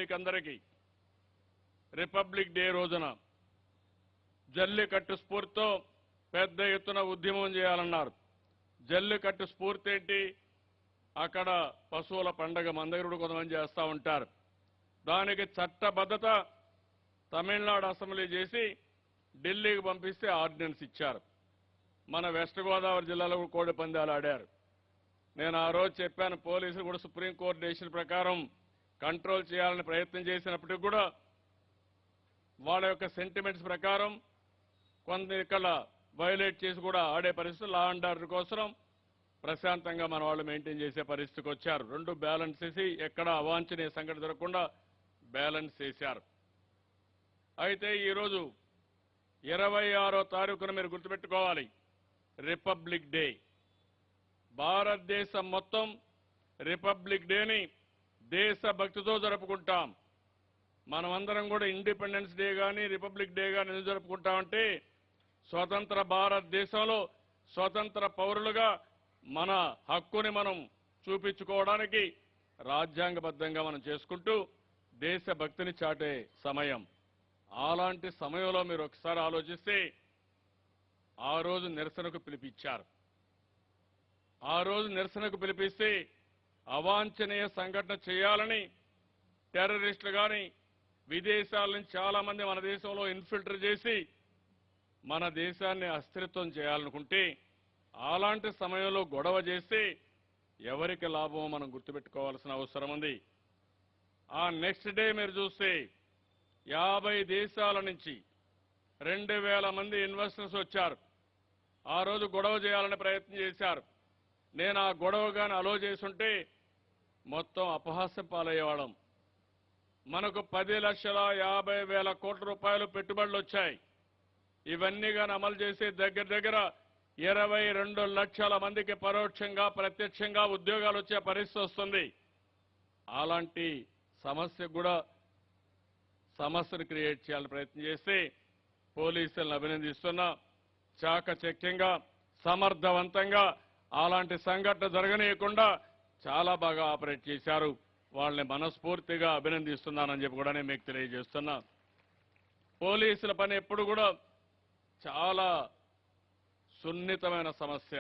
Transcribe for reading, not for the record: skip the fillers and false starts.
మీకు అందరికీ republic day రోజున జల్లికట్టు స్ఫూర్తితో పెద్ద ఎత్తున ఉద్యమం చేయాలన్నారు. జల్లికట్టు స్ఫూర్తి ఏంటి? అక్కడ పశువుల పండగ మన దగ్గర కూడా కొంతమంది చేస్తూ ఉంటారు. దానికి చట్టబద్ధత తమిళనాడు అసెంబ్లీ చేసి ఢిల్లీకి పంపిస్తే ఆర్డినెన్స్ ఇచ్చారు. మన వెస్ట్ గోదావరి జిల్లాలో కోడి పందాలు ఆడారు. నేను ఆ రోజు చెప్పాను, పోలీసులు కూడా సుప్రీంకోర్టు డెసిషన్ ప్రకారం కంట్రోల్ చేయాలని ప్రయత్నం చేసినప్పటికీ కూడా వాళ్ళ యొక్క సెంటిమెంట్స్ ప్రకారం కొంత ఇక్కడ వైలేట్ చేసి కూడా ఆడే పరిస్థితి, లా అండ్ ఆర్డర్ కోసం ప్రశాంతంగా మన వాళ్ళు మెయింటైన్ చేసే పరిస్థితికి వచ్చారు. రెండు బ్యాలెన్స్ చేసి ఎక్కడ అవాంఛనీయ సంఘటన జరగకుండా బ్యాలెన్స్ చేశారు. అయితే ఈరోజు 26వ తారీఖున మీరు గుర్తుపెట్టుకోవాలి, రిపబ్లిక్ డే. భారతదేశం మొత్తం రిపబ్లిక్ డేని దేశభక్తితో జరుపుకుంటాం. మనమందరం కూడా ఇండిపెండెన్స్ డే కానీ రిపబ్లిక్ డే కానీ ఎందుకు జరుపుకుంటామంటే స్వతంత్ర భారతదేశంలో స్వతంత్ర పౌరులుగా మన హక్కుని మనం చూపించుకోవడానికి రాజ్యాంగబద్ధంగా మనం చేసుకుంటూ దేశభక్తిని చాటే సమయం. అలాంటి సమయంలో మీరు ఒకసారి ఆలోచిస్తే ఆ రోజు నిరసనకు పిలిపించారు. ఆ రోజు నిరసనకు పిలిపిస్తే అవాంఛనీయ సంఘటన చేయాలని టెర్రరిస్టులు కానీ విదేశాల నుంచి చాలా మంది మన దేశంలో ఇన్ఫిల్టర్ చేసి మన దేశాన్ని అస్థిరత్వం చేయాలనుకుంటే అలాంటి సమయంలో గొడవ చేస్తే ఎవరికి లాభమో మనం గుర్తుపెట్టుకోవాల్సిన అవసరం ఉంది. ఆ నెక్స్ట్ డే మీరు చూస్తే 50 దేశాల నుంచి 2000 మంది ఇన్వెస్టర్స్ వచ్చారు. ఆ రోజు గొడవ చేయాలని ప్రయత్నం చేశారు. నేను ఆ గొడవ కానీ అలో చేసుంటే మొత్తం అపహాస్యం పాలయ్యేవాళ్ళం. మనకు 10,50,000 కోట్ల రూపాయలు పెట్టుబడులు వచ్చాయి. ఇవన్నీ కానీ అమలు చేసి దగ్గర 22 లక్షల మందికి పరోక్షంగా ప్రత్యక్షంగా ఉద్యోగాలు వచ్చే పరిస్థితి వస్తుంది. అలాంటి సమస్యను క్రియేట్ చేయాలని ప్రయత్నం చేస్తే పోలీసులను అభినందిస్తున్నా. చాకచక్యంగా సమర్థవంతంగా అలాంటి సంఘటన జరగనీయకుండా చాలా బాగా ఆపరేట్ చేశారు. వాళ్ళని మనస్ఫూర్తిగా అభినందిస్తున్నానని చెప్పి కూడా నేను మీకు తెలియజేస్తున్నా. పోలీసుల పని ఎప్పుడు కూడా చాలా సున్నితమైన సమస్య.